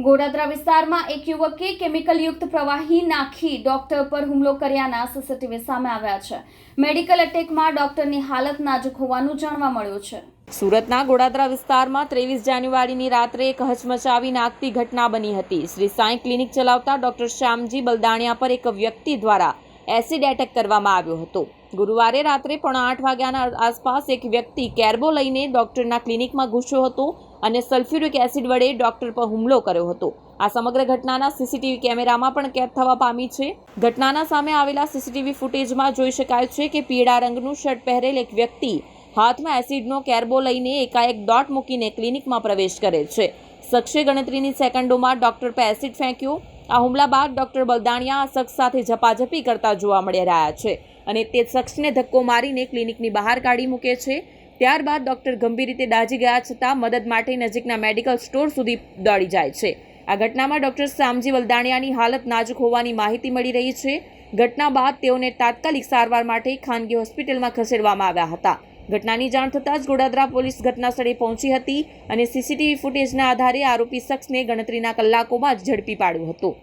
ગોડાદરા વિસ્તારમાં એક યુવકે કેમિકલયુક્ત પ્રવાહી નાખી ડોક્ટર પર હુમલો કર્યાના સીસીટીવી સામે આવ્યા છે. મેડિકલ અટેકમાં ડોક્ટરની હાલત નાજુક હોવાનું જાણવા મળ્યું છે. સુરતના ગોડાદરા વિસ્તારમાં 23 જાન્યુઆરીની રાત્રે એક હચમચાવી નાખતી ઘટના બની હતી. શ્રી સાંઈ ક્લિનિક ચલાવતા ડોક્ટર શ્યામજી બલદાણિયા પર એક વ્યક્તિ દ્વારા એસિડ એટેક કરવામાં આવ્યો હતો. ગુરુવારે રાત્રે 8:30 વાગ્યાના આસપાસ એક વ્યક્તિ કેર્બો લઈને ડોક્ટરના ક્લિનિકમાં ઘૂસ્યો હતો અને સલ્ફ્યુરિક એસિડ વડે ડોક્ટર પર હુમલો કર્યો હતો. આ સમગ્ર ઘટનાના સીસીટીવી કેમેરામાં પણ કેદ થવા પામી છે. ઘટનાના સામે આવેલા સીસીટીવી ફૂટેજમાં જોઈ શકાય છે કે પીળા રંગનું શર્ટ પહેરેલ એક વ્યક્તિ હાથમાં એસિડનો કેર્બો લઈને એકાએક દોટ મૂકીને ક્લિનિકમાં પ્રવેશ કરે છે. શખ્સે ગણતરીની સેકન્ડોમાં ડોક્ટર પર એસિડ ફેંક્યો. આ હુમલા બાદ ડોક્ટર બલદાણિયા આ શખ્સ સાથે ઝપાઝપી કરતા જોવા મળી રહ્યા છે અને તે શખ્સને ધક્કો મારીને ક્લિનિકની બહાર કાઢી મૂકે છે. ત્યારબાદ ડોક્ટર ગંભીર રીતે દાઝી ગયા છતાં મદદ માટે નજીકના મેડિકલ સ્ટોર સુધી દોડી જાય છે. આ ઘટનામાં ડોક્ટર શ્યામજી બલદાણિયાની હાલત નાજુક હોવાની માહિતી મળી રહી છે. ઘટના બાદ તેઓને તાત્કાલિક સારવાર માટે ખાનગી હોસ્પિટલમાં ખસેડવામાં આવ્યા હતા. ઘટનાની જાણ થતાં જ ગોડાદરા પોલીસ ઘટના સ્થળે પહોંચી હતી અને સીસીટીવી ફૂટેજના આધારે આરોપી શખ્સને ગણતરીના કલાકોમાં જ ઝડપી પાડ્યો હતો.